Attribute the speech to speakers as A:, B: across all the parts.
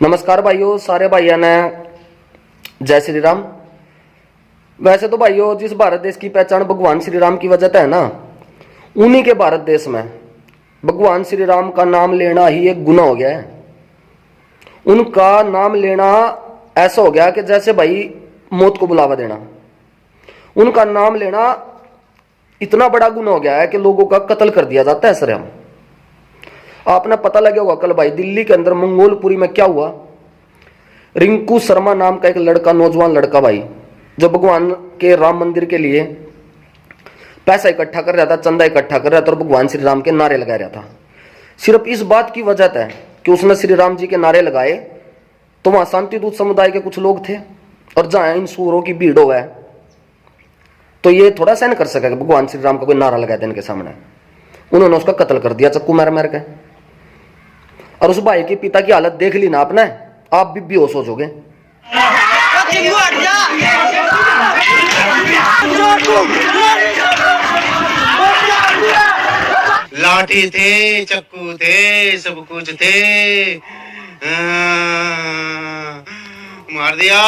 A: नमस्कार भाइयों, सारे भाइयों ने जय श्री राम। वैसे तो भाइयों, जिस भारत देश की पहचान भगवान श्री राम की वजह से है ना, उन्हीं के भारत देश में भगवान श्री राम का नाम लेना ही एक गुनाह हो गया है। उनका नाम लेना ऐसा हो गया कि जैसे भाई मौत को बुलावा देना। उनका नाम लेना इतना बड़ा गुनाह हो गया है कि लोगों का कत्ल कर दिया जाता है सरेआम। आपने पता लगा होगा कल भाई दिल्ली के अंदर मंगोलपुरी में क्या हुआ। रिंकू शर्मा नाम का एक लड़का, नौजवान लड़का भाई, जो भगवान के राम मंदिर के लिए पैसा इकट्ठा कर रहा था, चंदा इकट्ठा कर रहा था और भगवान श्री राम के नारे लगा रहा था। सिर्फ इस बात की वजह है कि उसने श्री राम जी के नारे लगाए तो वहां शांति दूत समुदाय के कुछ लोग थे, और जहां इन सूरों की भीड़ हो है तो ये थोड़ा सहन कर सकेगा भगवान श्री राम का कोई नारा लगा देने के सामने। उन्होंने उसका कत्ल कर दिया चक्कू मार मार के। और उस भाई के पिता की हालत देख ली ना आपने, आप भी बेहोश हो जाओगे।
B: लाठी थे, चक्कू थे, सब कुछ थे। मार दिया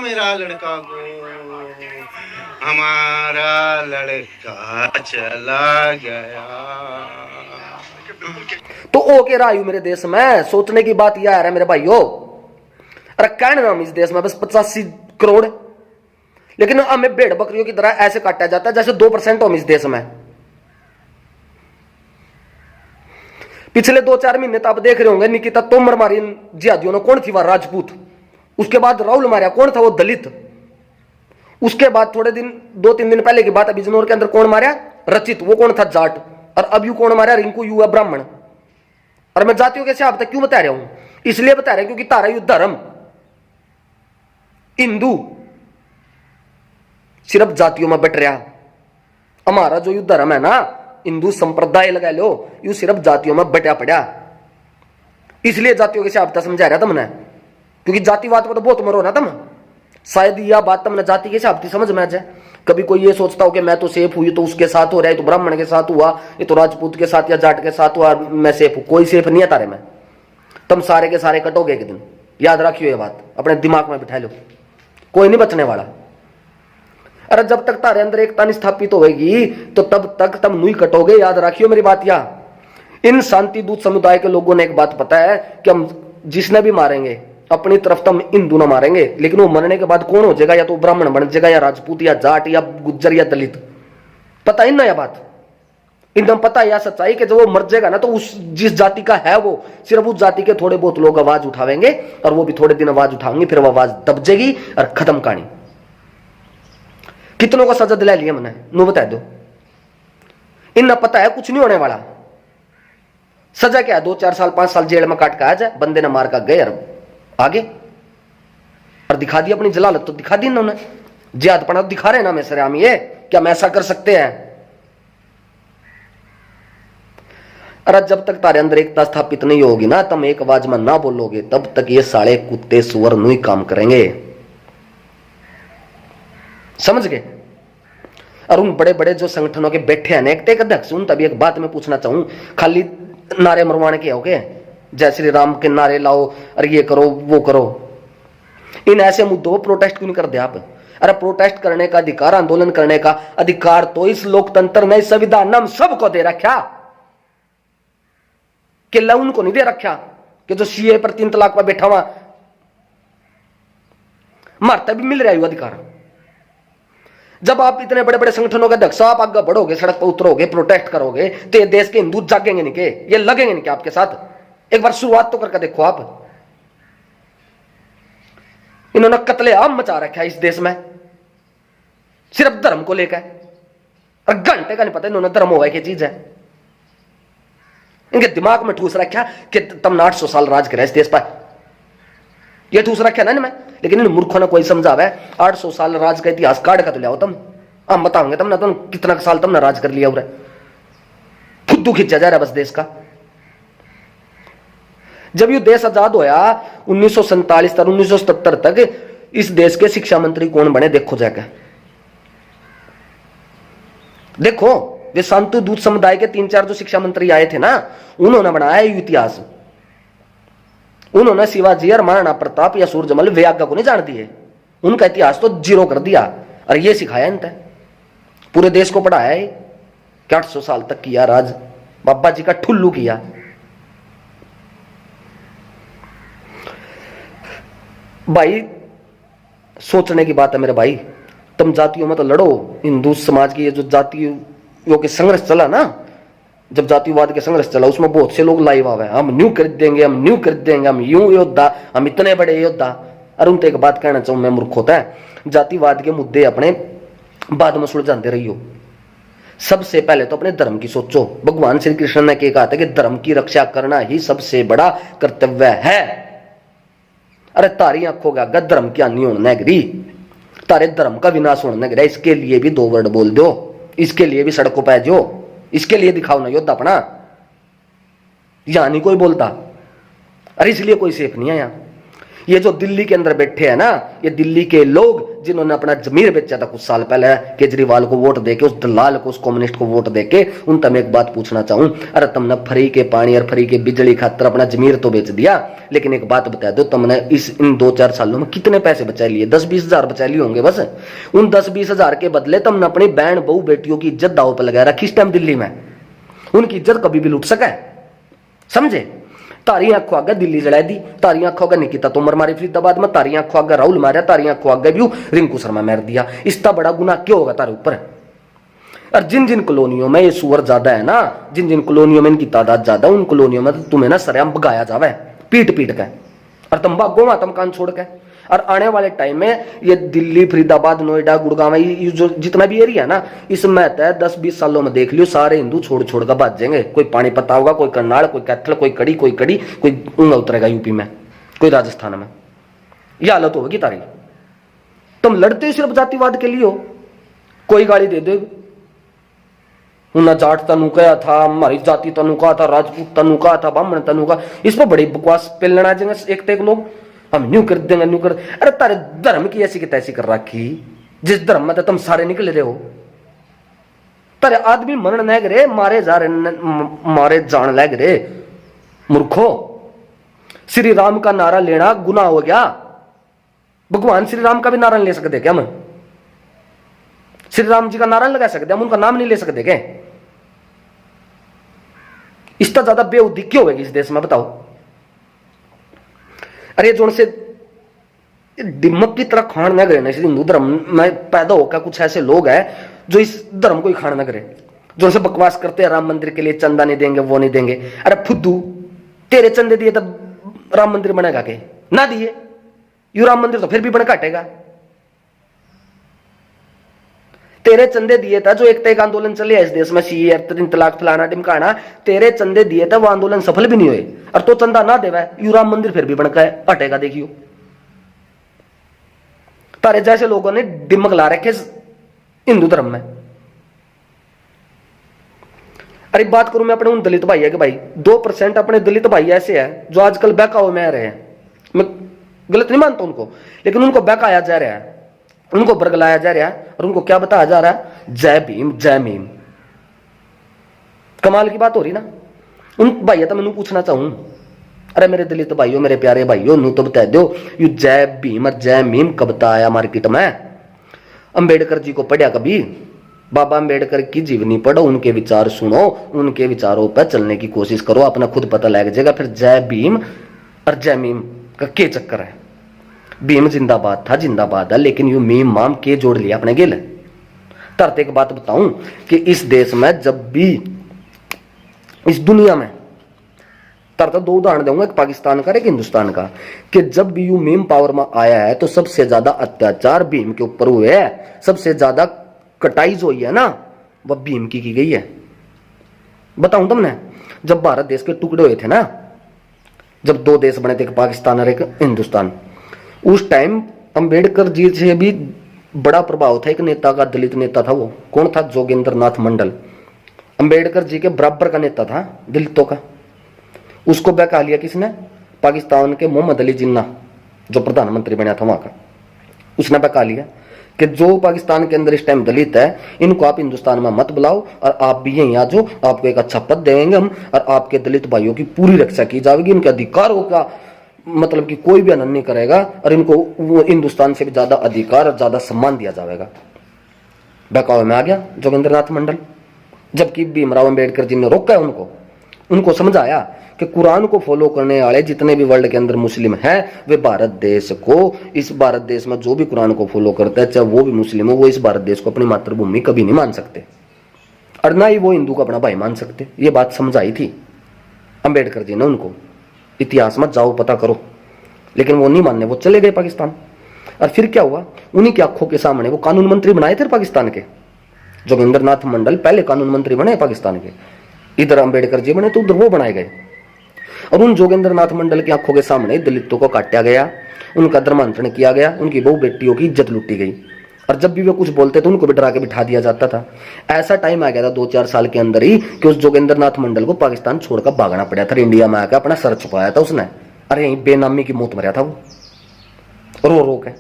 B: मेरा लड़का को, हमारा लड़का चला गया।
A: तो ओके रायू मेरे देश में सोचने की बात यह है मेरे भाइयों। अरे कहने नाम इस देश में बस 85 करोड़, लेकिन हमें भेड़ बकरियों की तरह ऐसे काटा जाता है जैसे 2% हम इस देश में। पिछले 2-4 महीने तो आप देख रहे होंगे, निकिता तोमर मारी जिहादियों ने, कौन थी वह राजपूत। उसके बाद राहुल मारा, कौन था वो दलित। उसके बाद थोड़े दिन 2-3 दिन पहले की बात, बिजनौर के अंदर कौन मारा, रचित, वो कौन था, जाट। और अब यू कौन मारा, रिंकू, यू है ब्राह्मण। और मैं जातियों के हिसाब तक क्यों बता रहा हूं, इसलिए बता रहा हूं क्योंकि तारा यू धर्म हिंदू सिर्फ जातियों में बट रहा। हमारा जो यू धर्म है ना, हिंदू संप्रदाय लगा लो, यू सिर्फ जातियों में बटा पड़ा। इसलिए जातियों के हिसाब तक समझा रहा था मैंने, क्योंकि जातिवाद पर तो बहुत मरो ना तुम। शायद यह बात तुमने जाति के हिसाब से समझ में आ जाए। कभी कोई ये सोचता हो कि मैं तो सेफ हुई तो उसके साथ हो रहा है, तो ब्राह्मण के साथ हुआ, ये तो राजपूत के साथ या जाट के साथ हुआ, मैं सेफ हूं। कोई सेफ नहीं है तारे में, तुम सारे के सारे कटोगे एक दिन। याद रखियो ये बात, अपने दिमाग में बिठा लो, कोई नहीं बचने वाला। अरे जब तक तारे अंदर एकता नहीं स्थापित होगी तो तब तक तुम नहीं कटोगे, याद रखियो मेरी बात। या इन शांति दूत समुदाय के लोगों ने एक बात पता है कि हम जिसने भी मारेंगे अपनी तरफ तो हम हिंदू ना मारेंगे, लेकिन वो मरने के बाद कौन हो जाएगा, या तो ब्राह्मण बन जाएगा या राजपूत या जाट या गुज्जर या दलित। पता ही ना यह बात, एकदम पता है यह सच्चाई कि जब वो मर जाएगा ना तो उस जिस जाति का है वो सिर्फ उस जाति के थोड़े बहुत लोग आवाज उठावेंगे, और वो भी थोड़े दिन आवाज उठाएंगे, फिर वो आवाज दब जाएगी और खत्म कहानी। कितनों को सजा दिला लिया मैंने, नु बता दो। इन्हें पता है कुछ नहीं होने वाला। सजा क्या है, 2-4 साल 5 साल जेल में काट के आ जाए, बंदे ने मार का गए और आगे। और दिखा दी अपनी जलालत, तो दिखा दी इन्होंने, जिहादपना तो दिखा रहे ना। मैं सरेआम ये क्या हम ऐसा कर सकते हैं। अरे जब तक तारे अंदर एकता स्थापित नहीं होगी ना, तुम एक आवाज में ना बोलोगे, तब तक ये साले कुत्ते सुअर नहीं काम करेंगे, समझ गए। और उन बड़े बड़े जो संगठनों के बैठे हैं एक अध्यक्ष, उन तभी एक बात मैं पूछना चाहूं, खाली नारे मरवाने के हो गए, जय श्री राम के नारे लाओ और ये करो वो करो। इन ऐसे मुद्दों पर प्रोटेस्ट क्यों नहीं करते आप। अरे प्रोटेस्ट करने का अधिकार, आंदोलन करने का अधिकार तो इस लोकतंत्र ने, इस संविधान ने हम सबको दे रखा, कि उनको नहीं दे रखा कि जो सीए पर 3 तलाक पर बैठा हुआ, मरता भी मिल रहा है अधिकार। जब आप इतने बड़े बड़े संगठनों के अध्यक्ष, आप आगे बढ़ोगे, सड़क पर उतरोगे, प्रोटेस्ट करोगे, तो ये देश के हिंदू जागेंगे नहीं के, ये लगेंगे नहीं के आपके साथ। एक बार शुरुआत तो करके देखो आप। इन्होंने कत्लेआम मचा रखा है इस देश में सिर्फ धर्म को लेकर, और घंटे का नहीं पता इन्होंने धर्म हुआ क्या चीज है। इनके दिमाग में ठूस रखा कि तुमने 800 साल राज करा इस देश पर, यह ठूस रखा ना इनमें। लेकिन इन मूर्खों ने कोई समझावे 800 साल राज का इतिहास काट का तो ले आओ तुम, हम बताओगे तुमने तुम कितना साल तुमने राज कर लिया। फुद्दू खींचा जा रहा बस देश का। जब ये देश आजाद होया 1947 तक 1977 तक, इस देश के शिक्षा मंत्री कौन बने देखो जाकर। देखो वे शांति दूत समुदाय के 3-4 जो शिक्षा मंत्री आए थे ना, उन्होंने बनाया इतिहास। उन्होंने शिवाजी और महाराणा प्रताप या सूरजमल व्याज्ञा को नहीं जान दिए, उनका इतिहास तो जीरो कर दिया और ये सिखाया इनने, पूरे देश को पढ़ाया है कि 800 साल तक किया राज, बाबा जी का ठुल्लू किया। भाई सोचने की बात है मेरे भाई, तुम जातियों में तो लड़ो, हिंदू समाज की ये जो जातियों के संघर्ष चला ना, जब जातिवाद के संघर्ष चला उसमें बहुत से लोग लाइव आवे, हम न्यू कर देंगे, हम न्यू कर देंगे, हम यूं योद्धा, हम इतने बड़े योद्धा। और उनसे एक बात कहना चाहूं मैं, मूर्ख होता है, जातिवाद के मुद्दे अपने बाद में सुलझाते रहियो, सबसे पहले तो अपने धर्म की सोचो। भगवान श्री कृष्ण ने क्या कहा था कि धर्म की रक्षा करना ही सबसे बड़ा कर्तव्य है। अरे तारी आंखों का आगे धर्म की हानि होने गिरी, तारे धर्म का विनाश होने गिरा, इसके लिए भी 2 वर्ड बोल दो, इसके लिए भी सड़कों पे जो, इसके लिए दिखाओ ना योद्धा अपना, यहां नहीं कोई बोलता। अरे इसलिए कोई सेफ नहीं है यहाँ। ये जो दिल्ली के अंदर बैठे हैं ना, ये दिल्ली के लोग जिन्होंने अपना जमीर बेचा था कुछ साल पहले केजरीवाल को वोट देके, उस दलाल को, उस कम्युनिस्ट को वोट देके, उन तक मैं एक बात पूछना चाहूं, अरे तुमने फ्री के पानी और फ्री के बिजली खातर अपना जमीर तो बेच दिया, लेकिन एक बात बता दो, तुमने इन 2-4 सालों में कितने पैसे बचा लिए? 10-20 हजार बचा लिए होंगे बस। उन 10-20 हजार के बदले तुमने अपनी बहन बहू बेटियों की इज्जत दाव पर लगा रखी इस टाइम दिल्ली में, उनकी इज्जत कभी भी लूट सका है, समझे? तारी आंखों आगे दिल्ली जला दी, तारी आंखों आगे निकिता तोमर मारी फरीदाबाद में, तारी आंखों आगे राहुल मारा, तारी आंखों आगे भी रिंकू शर्मा मार दिया। इसका बड़ा गुना क्यों होगा तारे ऊपर? और जिन जिन कॉलोनियों में ये सुअर ज्यादा है ना, जिन जिन कॉलोनियों में इनकी तादाद ज्यादा, उन कॉलोनियों में तो तुम्हें ना सरेआम भगाया जावे पीट पीट के, और तुम भागो वहां, तुम कान छोड़ के। और आने वाले टाइम में ये दिल्ली, फरीदाबाद, नोएडा, गुड़गांव, ये जो जितना भी एरिया है ना, इसमें 10-20 सालों में देख लियो सारे हिंदू छोड़ छोड़ कर भाग जाएंगे। कोई पानी पता होगा, कोई करनाल, कोई कैथल, कोई कड़ी, कोई ऊंगा उतरेगा यूपी में, कोई राजस्थान में। यह हालत होगी तारी। तुम लड़ते सिर्फ जातिवाद के लिए हो, कोई गाली दे दो, उन्हें जाट तनु कहा था, हमारी जाति तनु कहा था, राजपूत तनु कहा था, ब्राह्मण तनु का, इस पर बड़ी बकवास पेलना जाएंगे एक तक लोग, हम न्यू कर देंगे, न्यू कर। अरे तारे धर्म की ऐसी की तैसी कर रखी, जिस धर्म में तो तुम सारे निकल रहे हो, तारे आदमी मरण नहीं गिरे, मारे जा रहे, मारे जान लग रहे। मूर्खो, श्री राम का नारा लेना गुनाह हो गया। भगवान श्री राम का भी नारा नहीं ले सकते क्या? हम श्री राम जी का नारा नहीं लगा सकते, हम उनका नाम नहीं ले सकते क्या? इसका ज्यादा बेउद्दी क्यों होगी इस देश में, बताओ? अरे जो से दिमक की तरह खान न करे ना, इस हिंदू धर्म में पैदा होकर कुछ ऐसे लोग हैं जो इस धर्म को ही खान न करे, जो से बकवास करते हैं राम मंदिर के लिए चंदा नहीं देंगे, वो नहीं देंगे। अरे फुद्दू, तेरे चंदे दिए तब राम मंदिर बनेगा के? ना दिए यू राम मंदिर तो फिर भी बन काटेगा। तेरे चंदे दिए था, जो एक आंदोलन चले इस देश में, सीए, 3 तलाक, फलाना ढिमकाना, तेरे चंदे दिए थे, वो आंदोलन सफल भी नहीं हुए, और तो चंदा ना देवे यू राम मंदिर फिर भी बनकर हटेगा। देखियो तारे जैसे लोगों ने डिमक ला रखे हिंदू धर्म में। अरे बात करूं मैं अपने उन दलित भाई है कि भाई 2% अपने दलित भाई ऐसे हैं जो आजकल बहकावे में आ रहे हैं। मैं गलत नहीं मानता उनको, लेकिन उनको बहकाया जा रहा है, उनको बरगलाया जा रहा है, और उनको क्या बताया जा रहा है? जय भीम, जय मीम। कमाल की बात हो रही ना। उन भाइयों तो मैं पूछना चाहूं, अरे मेरे दलित भाइयों, मेरे प्यारे भाइयों, नू तो बता दो यू जय भीम और जय मीम कब तक आया मार्केट में? अंबेडकर जी को पढ़ा कभी? बाबा अंबेडकर की जीवनी पढ़ो, उनके विचार सुनो, उनके विचारों पर चलने की कोशिश करो, अपना खुद पता लग जाएगा। फिर जय भीम और जय मीम का क्या चक्कर है? भीम जिंदाबाद था, जिंदाबाद है, लेकिन यू मीम माम के जोड़ लिया अपने गिल। तरते एक बात बताऊं कि इस देश में जब भी, इस दुनिया में, तरता 2 उदाहरण दूंगा, एक पाकिस्तान का, एक हिंदुस्तान का, कि जब भी यू मीम पावर में आया है तो सबसे ज्यादा अत्याचार भीम के ऊपर हुए है, सबसे ज्यादा कटाई जो हुई है ना, वह भीम की गई है। बताऊं तुमने, जब भारत देश के टुकड़े हुए थे ना, जब 2 देश बने थे, एक पाकिस्तान और एक हिंदुस्तान, उस टाइम अंबेडकर जी से भी बड़ा प्रभाव था एक नेता का, दलित नेता था। वो कौन था? जोगेंद्र नाथ मंडल। अंबेडकर जी के बराबर का नेता था दलितों का। उसको बहका लिया किसने? पाकिस्तान के मोहम्मद अली जिन्ना, जो प्रधानमंत्री बना था वहां का, उसने बहका लिया कि जो पाकिस्तान के अंदर इस टाइम दलित है, इनको आप हिंदुस्तान में मत बुलाओ, और आप भी यहीं आ जाओ, आपको एक अच्छा पद देंगे हम, और आपके दलित भाइयों की पूरी रक्षा की जाएगी, उनके अधिकारों का मतलब कि कोई भी हनन नहीं करेगा और इनको वो हिंदुस्तान से भी ज्यादा अधिकार और ज्यादा सम्मान दिया जाएगा। बहकावे में आ गया जोगेंद्रनाथ मंडल। जबकि भीमराव अंबेडकर जी ने रोका है उनको समझाया कि कुरान को फॉलो करने वाले जितने भी वर्ल्ड के अंदर मुस्लिम हैं वे भारत देश को, इस भारत देश में जो भी कुरान को फॉलो करता है चाहे वो भी मुस्लिम हो, वो इस भारत देश को अपनी मातृभूमि कभी नहीं मान सकते और ना ही वो हिंदू को अपना भाई मान सकते। ये बात समझाई थी अंबेडकर जी ने उनको। इतिहास मत जाओ पता करो, लेकिन वो नहीं मानने, वो चले गए पाकिस्तान। और फिर क्या हुआ, उन्हीं की आंखों के सामने वो कानून मंत्री बनाए थे पाकिस्तान के। जोगेंद्रनाथ मंडल पहले कानून मंत्री बने पाकिस्तान के, इधर अंबेडकर जी बने तो उधर वो बनाए गए। और उन जोगेंद्रनाथ मंडल की आंखों के सामने दलितों को काटा गया, उनका धर्मांतरण किया गया, उनकी बहु बेटियों की इज्जत लूटी गई। और जब भी वे कुछ बोलते तो उनको भी डरा के बिठा दिया जाता था। ऐसा टाइम आ गया था 2-4 साल के अंदर ही कि उस जोगेंद्रनाथ मंडल को पाकिस्तान छोड़कर भागना पड़ा था। इंडिया में आकर अपना सर छुपाया था उसने। अरे यहीं बेनामी की मौत मरा था वो रो रो के।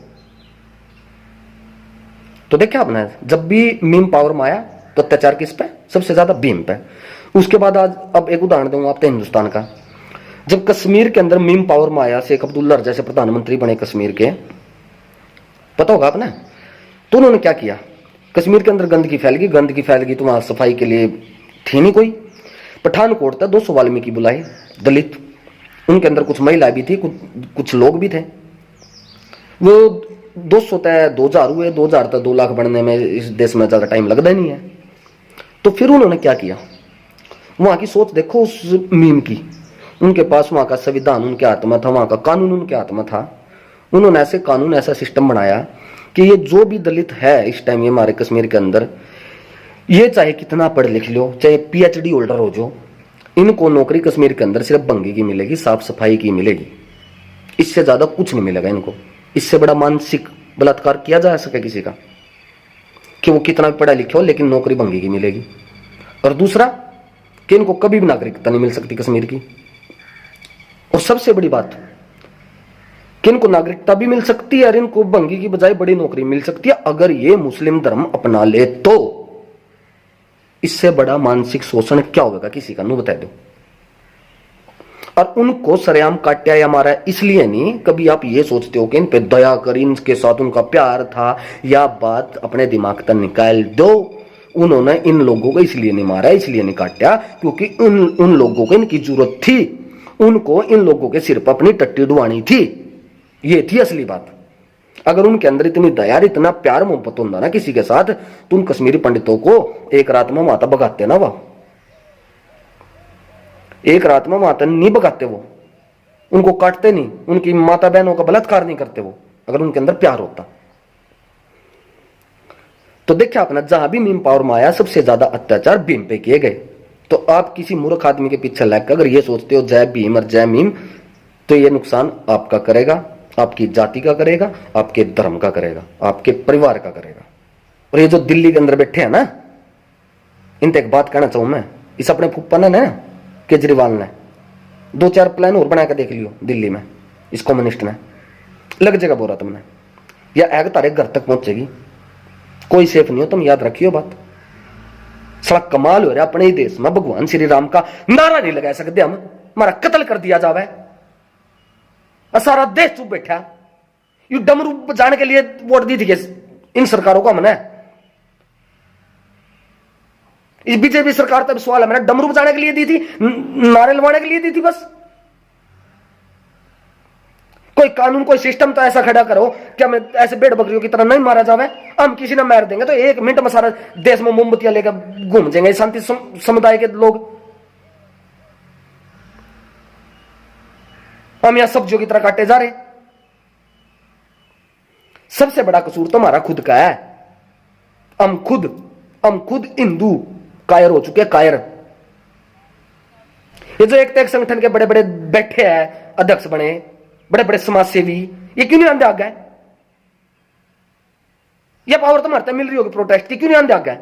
A: तो देखा आपने, जब भी मीम पावर में आया तो अत्याचार किस पे, सबसे ज्यादा भीम पे। उसके बाद आज अब एक उदाहरण दूंगा आपको हिंदुस्तान का। जब कश्मीर के अंदर मीम पावर में आया, शेख अब्दुल्ला जैसे प्रधानमंत्री बने कश्मीर के, पता होगा आपने, तो उन्होंने क्या किया, कश्मीर के अंदर गंदगी फैल गई तो वहां सफाई के लिए थी नहीं कोई। पठानकोट तक 200 वाल्मीकि बुलाए दलित, उनके अंदर कुछ महिलाएं भी थी, कुछ लोग भी थे। वो 200 तय 2000 हुए, 2000 तक 2 लाख बनने में इस देश में ज्यादा टाइम लगता ही नहीं है। तो फिर उन्होंने क्या किया, वहां की सोच देखो उस मीम की। उनके पास वहां का संविधान उनके हाथ में था, वहां का कानून उनके हाथ में था। उन्होंने ऐसे कानून, ऐसा सिस्टम बनाया कि ये जो भी दलित है इस टाइम ये हमारे कश्मीर के अंदर, ये चाहे कितना पढ़ लिख लो, चाहे PhD होल्डर हो जो, इनको नौकरी कश्मीर के अंदर सिर्फ भंगी की मिलेगी, साफ सफाई की मिलेगी। इससे ज्यादा कुछ नहीं मिलेगा इनको। इससे बड़ा मानसिक बलात्कार किया जा सके किसी का कि वो कितना भी पढ़ा लिखा हो लेकिन नौकरी भंगी की मिलेगी। और दूसरा कि इनको कभी भी नागरिकता नहीं मिल सकती कश्मीर की। और सबसे बड़ी बात कि इनको नागरिकता भी मिल सकती है और इनको भंगी की बजाय बड़ी नौकरी मिल सकती है अगर ये मुस्लिम धर्म अपना ले तो। इससे बड़ा मानसिक शोषण क्या होगा किसी का, नु बता दो। और उनको सरेआम काटा या मारा इसलिए नहीं, कभी आप ये सोचते हो कि इन पे दया कर, इनके साथ उनका प्यार था, या बात अपने दिमाग तक निकाल दो। उन्होंने इन लोगों को इसलिए नहीं मारा, इसलिए नहीं काटा क्योंकि उन लोगों को इनकी जरूरत थी। उनको इन लोगों के सिर पर अपनी टट्टी डुवानी थी। ये थी असली बात। अगर उनके अंदर इतनी दया, इतना प्यार मोहब्बत होता ना किसी के साथ, तो उन कश्मीरी पंडितों को एक रात में माता भगाते ना, वह एक रात में माता नहीं भगाते, वो उनको काटते नहीं, उनकी माता बहनों का बलात्कार नहीं करते वो, अगर उनके अंदर प्यार होता। तो देखिए आपने, जहां भी मीम पावर में आया सबसे ज्यादा अत्याचार भीम पे किए गए। तो आप किसी मूर्ख आदमी के पीछे लगकर अगर ये सोचते हो जय भीम और जय मीम, तो ये नुकसान आपका करेगा, आपकी जाति का करेगा, आपके धर्म का करेगा, आपके परिवार का करेगा। और ये जो दिल्ली के अंदर बैठे हैं ना, इनसे एक बात कहना चाहूं मैं, इस अपने फूफा ने ना, केजरीवाल ने 2-4 प्लान और बना के देख लियो दिल्ली में, इस कम्युनिस्ट ने, लग जाएगा बोरा तुमने, या एग तारे घर तक पहुंचेगी। कोई सेफ नहीं हो, तुम याद रखियो बात। साला कमाल हो रहा अपने ही देश में भगवान श्री राम का नारा नहीं लगा सकते हम, हमारा कत्ल कर दिया जावे, सारा देश चुप बैठा। यू डमरू बजाने के लिए वोट दी थी इन सरकारों को हमने, इस बीजेपी सरकार तक सवाल है, मैंने डमरू बजाने के लिए दी थी, नारे लवाने के लिए दी थी बस। कोई कानून, कोई सिस्टम तो ऐसा खड़ा करो कि हमें ऐसे भेड़ बकरियों की तरह नहीं मारा जावे। हम किसी ने मार देंगे तो 1 मिनट में सारा देश में मोमबत्तियां लेकर घूम जाएंगे शांति समुदाय के लोग। हम यहां सब्जियों की तरह काटे जा रहे। सबसे बड़ा कसूर तो हमारा खुद का है। हम खुद हिंदू कायर हो चुके, कायर। ये जो एक संगठन के बड़े बड़े बैठे हैं, अध्यक्ष बने, बड़े बड़े समाज सेवी, ये क्यों नहीं आंदे आ गए? ये पावर तो हमारे मिल रही होगी प्रोटेस्ट की, क्यों नहीं आंदे आ गए?